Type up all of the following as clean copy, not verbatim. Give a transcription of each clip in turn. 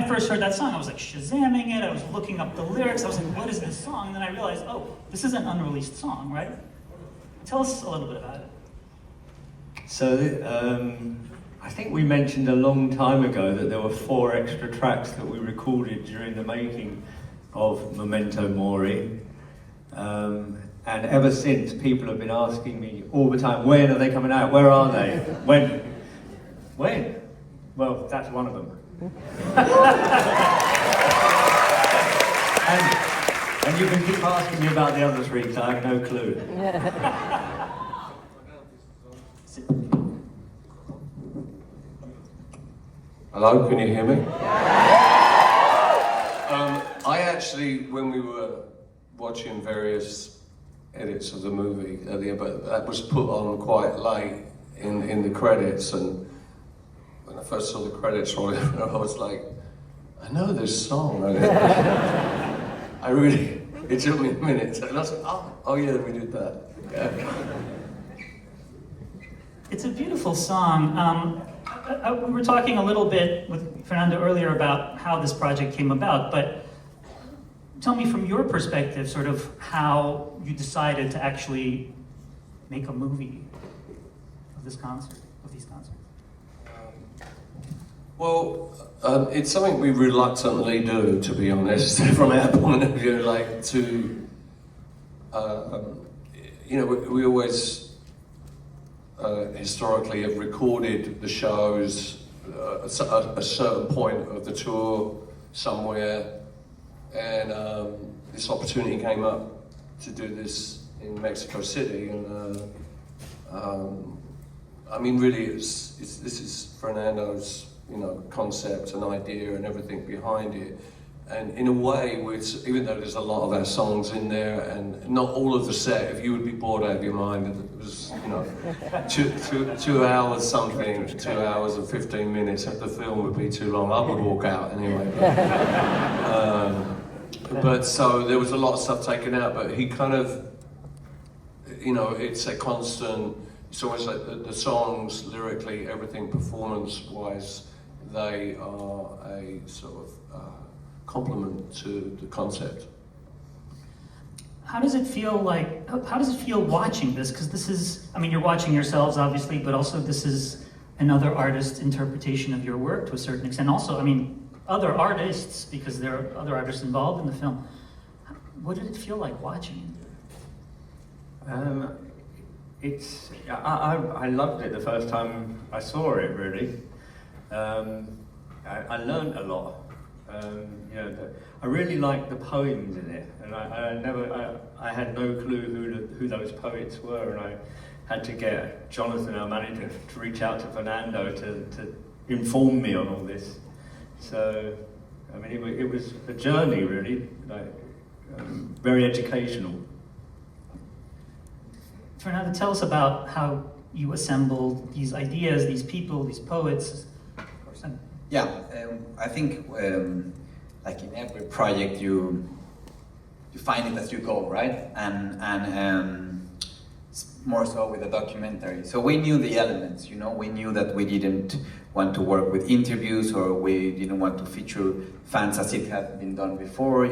first heard that song, I was like Shazamming it, I was looking up the lyrics, I was like, what is this song? And then I realized, oh, this is an unreleased song, right? Tell us a little bit about it. So, I think we mentioned a long time ago that there were 4 extra tracks that we recorded during the making of Memento Mori. And ever since, people have been asking me all the time, when are they coming out? Where are they? When? Well, that's one of them. and you can keep asking me about the other 3 because I have no clue. Hello, can you hear me? I actually, when we were watching various edits of the movie, but that was put on quite late in the credits, and when I first saw the credits rolling, I was like, I know this song. It took me a minute, and I was like, oh yeah, we did that. Yeah. It's a beautiful song. We were talking a little bit with Fernando earlier about how this project came about, but tell me from your perspective, sort of how you decided to actually make a movie of this concert, of these concerts. Well, it's something we reluctantly do, to be honest, from our point of view, like to, we always historically have recorded the shows at a certain point of the tour somewhere, and this opportunity came up to do this in Mexico City, and I mean, really, this is Fernando's, concept and idea and everything behind it. And in a way, even though there's a lot of our songs in there, and not all of the set, if you would be bored out of your mind, it was, 2 hours something, 2 hours and 15 minutes, if the film would be too long, I would walk out anyway. But so there was a lot of stuff taken out, but he kind of, it's a constant, it's almost like the songs, lyrically, everything performance-wise, they are a sort of complement to the concept. How does it feel watching this? Because this is, you're watching yourselves obviously, but also this is another artist's interpretation of your work to a certain extent. Also, other artists, because there are other artists involved in the film. What did it feel like watching it? I loved it the first time I saw it, really. I learned a lot. I really liked the poems in it, and I had no clue who those poets were, and I had to get Jonathan, our manager, to reach out to Fernando to inform me on all this. So, it was a journey, really, very educational. Fernando, tell us about how you assembled these ideas, these people, these poets. Yeah, I think like in every project you find it as you go, right? And more so with a documentary. So we knew the elements, we knew that we didn't want to work with interviews, or we didn't want to feature fans as it had been done before,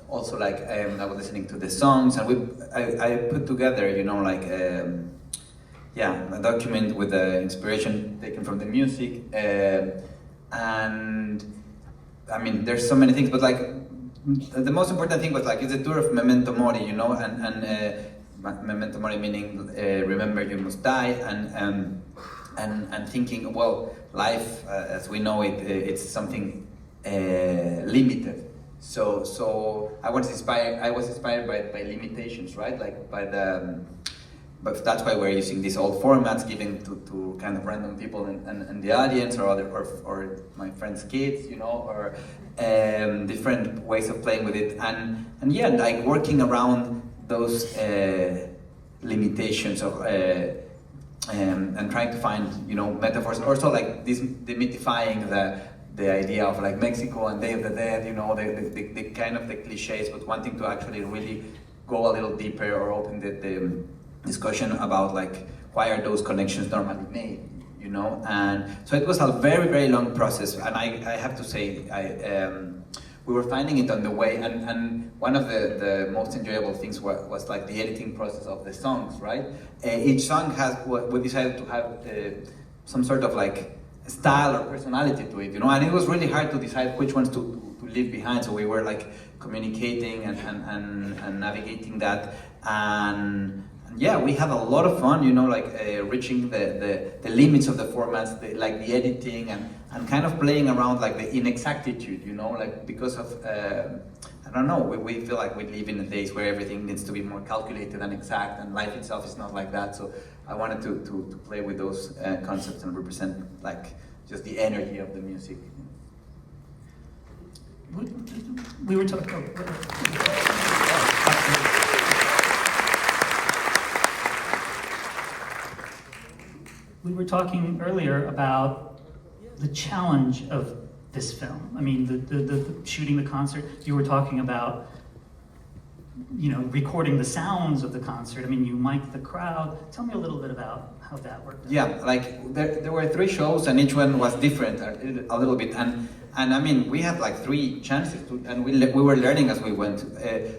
Also, like, I was listening to the songs, and I put together, a document with the inspiration taken from the music, and there's so many things, but like the most important thing was like it's a tour of Memento Mori, and Memento Mori meaning remember you must die, and thinking, well, life as we know it, it's something limited. So I was inspired by limitations, right? Like but that's why we're using these old formats given to kind of random people in the audience, or my friends' kids, or different ways of playing with it, and yeah, like working around those limitations of and trying to find metaphors, also like demystifying the idea of like Mexico and Day of the Dead, the kind of the cliches, but wanting to actually really go a little deeper or open the discussion about like why are those connections normally made, you know. And so it was a very, very long process. And I have to say, we were finding it on the way, and one of the most enjoyable things was like the editing process of the songs, right? Each song we decided to have some sort of like style or personality to it, you know, and it was really hard to decide which ones to leave behind. So we were like communicating and navigating that, and yeah, we had a lot of fun, you know, like reaching the limits of the formats, like the editing and kind of playing around like the inexactitude, you know, like because of I don't know, we feel like we live in days where everything needs to be more calculated and exact, and life itself is not like that. So I wanted to play with those concepts and represent like just the energy of the music. We were talking. We were talking earlier about the challenge of this film. I mean, the shooting the concert. You were talking about, you know, recording the sounds of the concert. I mean, you mic'd the crowd. Tell me a little bit about how that worked. Yeah, like there were 3 shows, and each one was different a little bit. And I mean, we had like 3 chances and we were learning as we went.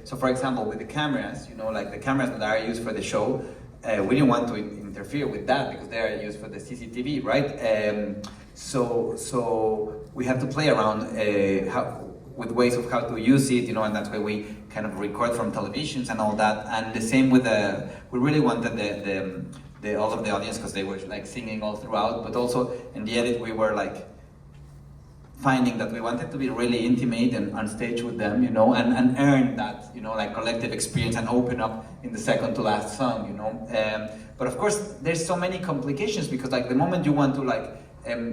So for example, with the cameras, you know, like the cameras that are used for the show, we didn't want to interfere with that because they are used for the CCTV, right? So we have to play around with ways of how to use it, you know, and that's why we kind of record from televisions and all that. And the same with we really wanted all of the audience, because they were like singing all throughout, but also in the edit we were like finding that we wanted to be really intimate and on stage with them, you know, and earn that, you know, like collective experience and open up in the second to last song, you know. But of course, there's so many complications, because like the moment you want to like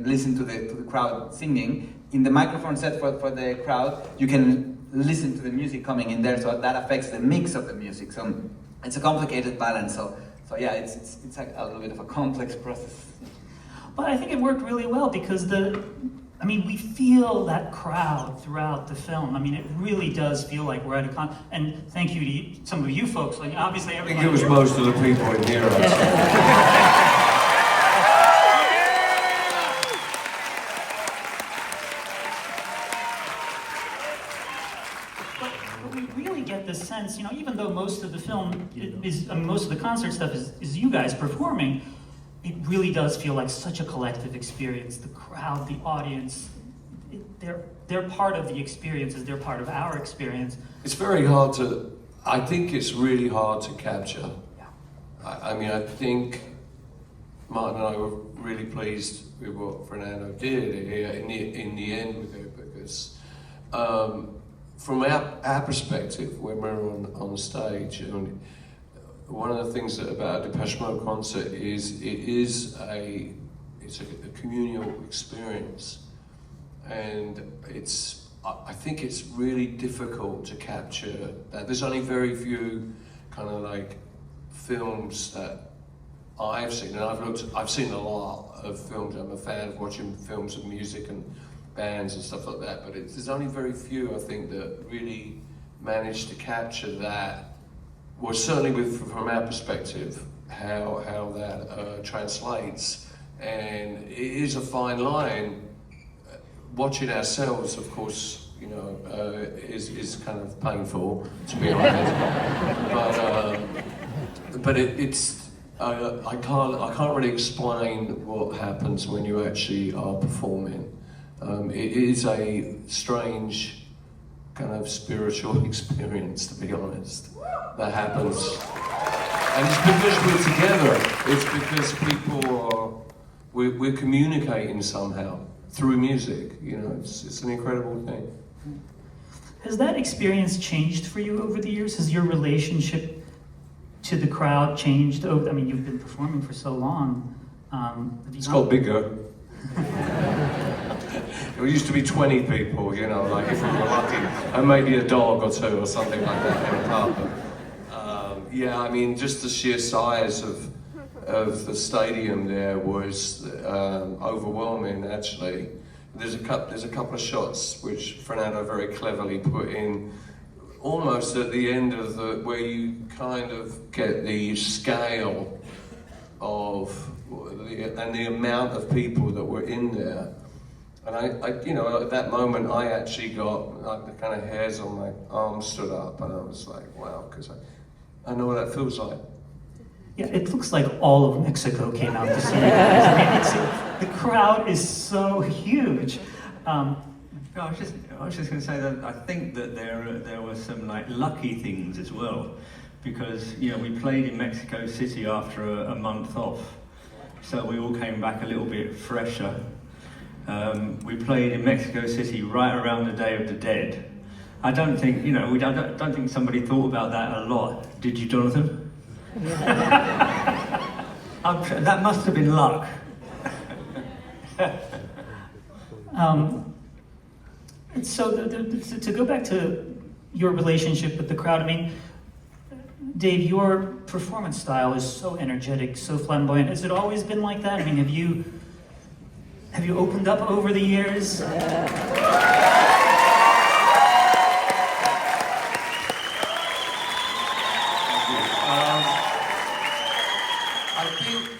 listen to the crowd singing, in the microphone set for the crowd, you can listen to the music coming in there, so that affects the mix of the music. So it's a complicated balance. So yeah, it's like a little bit of a complex process. But I think it worked really well because we feel that crowd throughout the film. I mean, it really does feel like we're at a con. And thank you to some of you folks. Like obviously, I everyone. think it was most of the people in here. But we really get this sense, you know, even though most of the film most of the concert stuff is you guys performing, it really does feel like such a collective experience. The crowd, the audience, they're part of the experiences, they're part of our experience. It's very hard to, I think it's really hard to capture. Yeah. I mean, I think Martin and I were really pleased with what Fernando did here in the end with it, because from our perspective, when we're on stage, one of the things about a Depeche Mode concert is it's a communal experience, and I think it's really difficult to capture that. There's only very few kind of like films that I've seen, and I've seen a lot of films. I'm a fan of watching films of music and bands and stuff like that, but there's only very few, I think, that really manage to capture that. Well, certainly from our perspective, how that translates, and it is a fine line. Watching ourselves, of course, you know, is kind of painful, to be honest. But it's I can't really explain what happens when you actually are performing. It is a strange kind of spiritual experience, to be honest, that happens. And it's because we're together. It's because we're communicating somehow through music. You know, it's an incredible thing. Has that experience changed for you over the years? Has your relationship to the crowd changed? I mean, you've been performing for so long. It's got bigger. It used to be 20 people, you know, like if we were lucky, and maybe a dog or two or something like that in a pub. Yeah, I mean, just the sheer size of the stadium there was overwhelming, actually. There's a couple of shots which Fernando very cleverly put in almost at the end of where you kind of get the scale of and the amount of people that were in there. And I you know, at that moment, I actually got like the kind of hairs on my arms stood up, and I was like, wow, because I know what that feels like. Yeah, it looks like all of Mexico came out to see you guys. I mean, the crowd is so huge. No, I was just going to say that I think that there were some like lucky things as well, because we played in Mexico City after a month off, so we all came back a little bit fresher. We played in Mexico City right around the Day of the Dead. I don't think I don't think somebody thought about that a lot. Did you, Jonathan? That must have been luck. So to go back to your relationship with the crowd, I mean, Dave, your performance style is so energetic, so flamboyant. Has it always been like that? I mean, have you opened up over the years?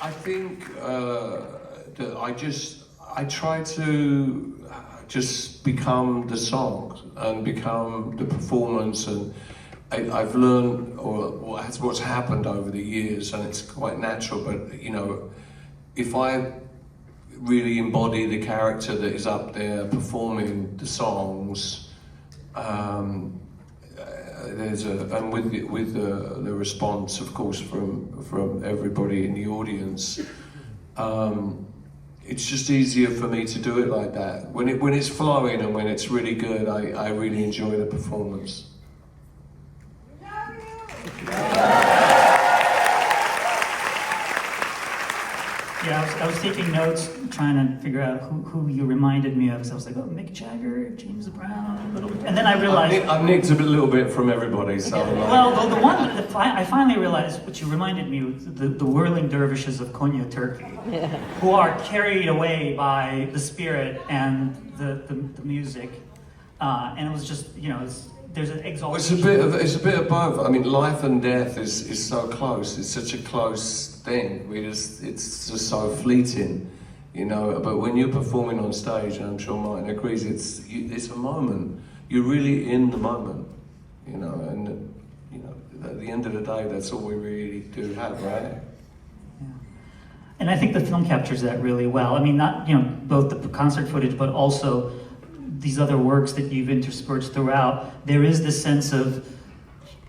I think that I try to just become the song and become the performance, and I've learned or that's what's happened over the years, and it's quite natural. But if I really embody the character that is up there performing the songs, and with the response, of course, from everybody in the audience, it's just easier for me to do it like that. When it's flowing and when it's really good, I really enjoy the performance. Yeah, I was taking notes, trying to figure out who you reminded me of. So I was like, oh, Mick Jagger, James Brown, a little bit. And then I realized... I've nicked a little bit from everybody, so... Well, the one that I finally realized, what you reminded me of, the whirling dervishes of Konya, Turkey, who are carried away by the spirit and the music. And it was just, there's an exaltation. It's a bit of both. I mean, life and death is so close. It's such a close thing. It's just so fleeting, But when you're performing on stage, and I'm sure Martin agrees, it's a moment. You're really in the moment, And at the end of the day, that's all we really do have, right? Yeah. And I think the film captures that really well. I mean, not both the concert footage, but also these other works that you've interspersed throughout. There is this sense of,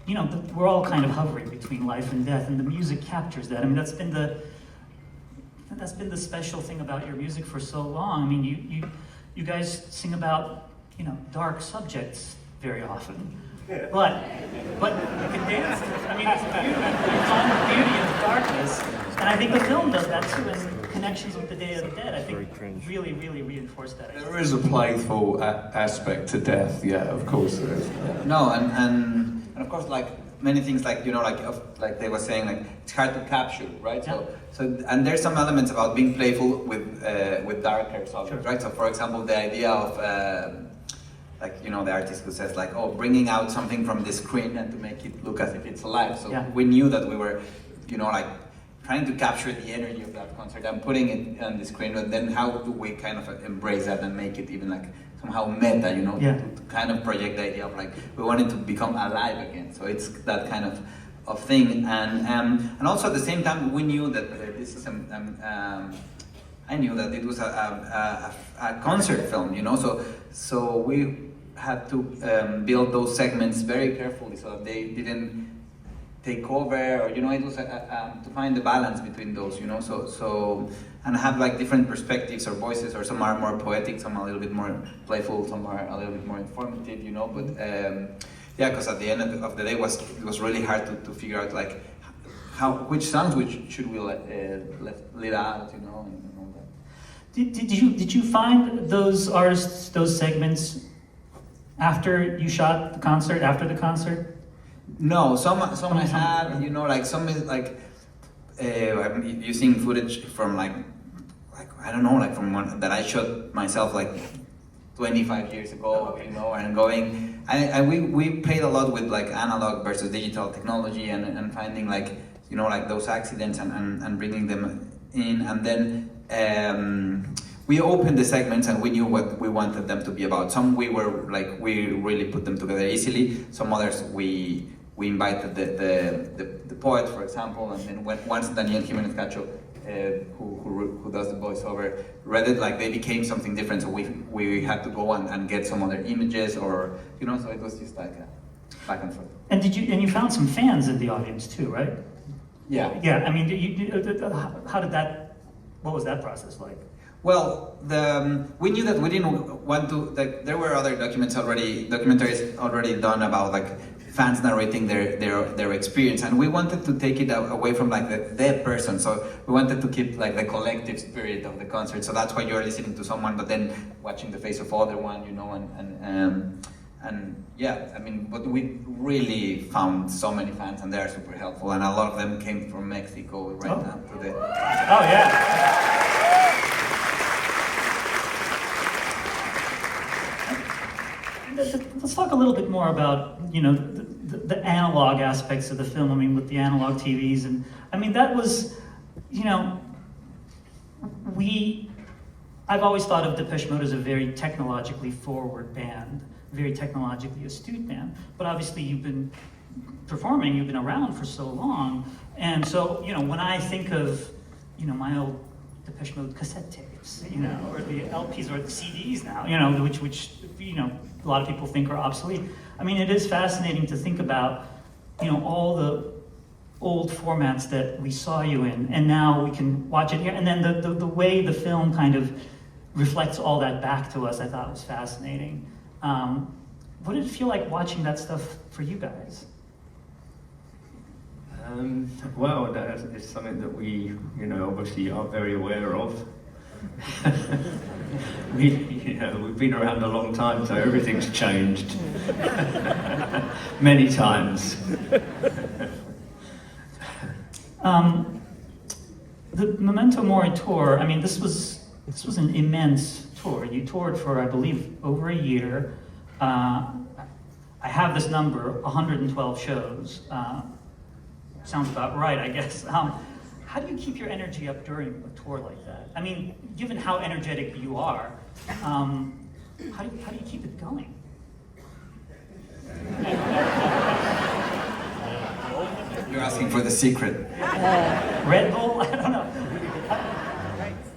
we're all kind of hovering between life and death, and the music captures that. I mean, that's been the special thing about your music for so long. I mean, you guys sing about, dark subjects very often. But you can dance to it. I mean, it's beautiful. You find the beauty in the darkness. And I think the film does that too, and connections with the Day of the Dead, I think, really, really reinforce that. There is a playful aspect to death, yeah, of course there is. Yeah. No, and of course, like many things, like like they were saying, like it's hard to capture, right? Yeah. So and there's some elements about being playful with darker subjects, right? So for example, the idea of the artist who says like, oh, bringing out something from the screen and to make it look as if it's alive. So we knew that we were, trying to capture the energy of that concert and putting it on the screen, but then how do we kind of embrace that and make it even like somehow meta, to kind of project the idea of like, we wanted to become alive again. So it's that kind of thing. And also at the same time, we knew that this is I knew that it was a concert film, so we had to build those segments very carefully so that they didn't take over, or it was to find the balance between those, so and have like different perspectives or voices, or some are more poetic, some are a little bit more playful, some are a little bit more informative, but because at the end of the day it was really hard to figure out like which songs should we let out, and all that. Did you find those artists, those segments, after you shot the concert, after the concert? No, some I have, like some is like I'm using footage from like I don't know, like from one that I shot myself like 25 years ago, and going. We played a lot with like analog versus digital technology, and finding like like those accidents and bringing them in, and then we opened the segments and we knew what we wanted them to be about. Some we really put them together easily. Some others we invited the poet, for example, and then once Daniel Jimenez Cacho, who does the voiceover, read it, like they became something different. So we had to go and get some other images, or so it was just like a back and forth. And you found some fans in the audience too, right? Yeah. Yeah. I mean, how did that? What was that process like? Well, we knew that we didn't want to. There were other documentaries already done about fans narrating their experience, and we wanted to take it away from the person. So we wanted to keep the collective spirit of the concert. So that's why you're listening to someone, but then watching the face of other one, and yeah, I mean, but we really found so many fans, and they are super helpful, and a lot of them came from Mexico right now to the. Oh yeah. Let's talk a little bit more about the analog aspects of the film. I mean, with the analog TVs, and I mean that was, I've always thought of Depeche Mode as a very technologically forward band, very technologically astute band. But obviously, you've been performing, you've been around for so long, and so when I think of my old Depeche Mode cassette tapes, or the LPs or the CDs now, which a lot of people think are obsolete. I mean, it is fascinating to think about, all the old formats that we saw you in, and now we can watch it here. And then the way the film kind of reflects all that back to us, I thought was fascinating. What did it feel like watching that stuff for you guys? Well, that is something that we, obviously are very aware of. We've been around a long time, so everything's changed many times. The Memento Mori tour. I mean, this was an immense tour. You toured for, I believe, over a year. I have this number, 112 shows. Sounds about right, I guess. How do you keep your energy up during a tour like that? I mean, given how energetic you are, how do you keep it going? You're asking for the secret. Red Bull? I don't know.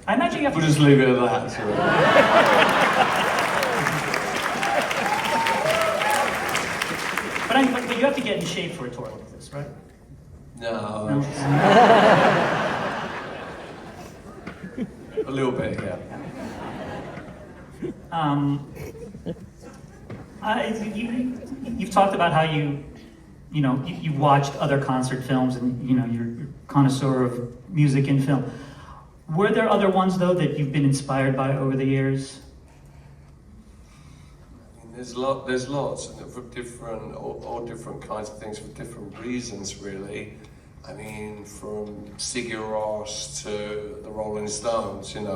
I imagine you have to... We'll just leave it at that. But you have to get in shape for a tour like this, right? No. A little bit, yeah. You've talked about how you watched other concert films, and you're a connoisseur of music and film. Were there other ones though that you've been inspired by over the years? There's lots, and for different, all different kinds of things for different reasons, really. I mean, from Sigur Rós to the Rolling Stones, some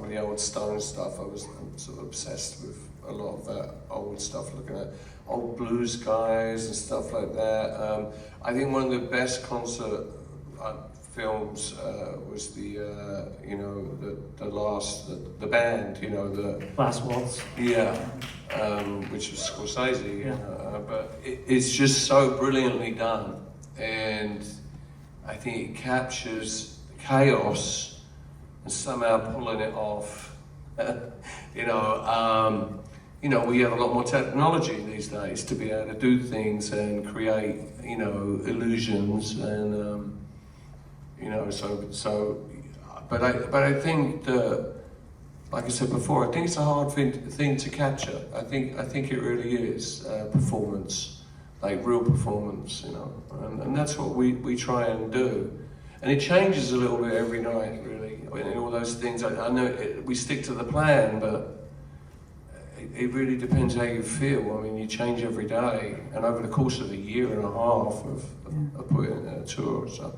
of the old Stones stuff. I'm sort of obsessed with a lot of that old stuff, looking at old blues guys and stuff like that. I think one of the best concert films was the band, the Last Waltz. Yeah, which was Scorsese. Yeah. But it's just so brilliantly done, and I think it captures the chaos and somehow pulling it off. We have a lot more technology these days to be able to do things and create, illusions and. But I think that, like I said before, I think it's a hard thing to capture. I think it really is performance, like real performance, and that's what we try and do. And it changes a little bit every night, really. I mean, all those things. I know we stick to the plan, but it really depends how you feel. I mean, you change every day, and over the course of a year and a half of putting a tour, so.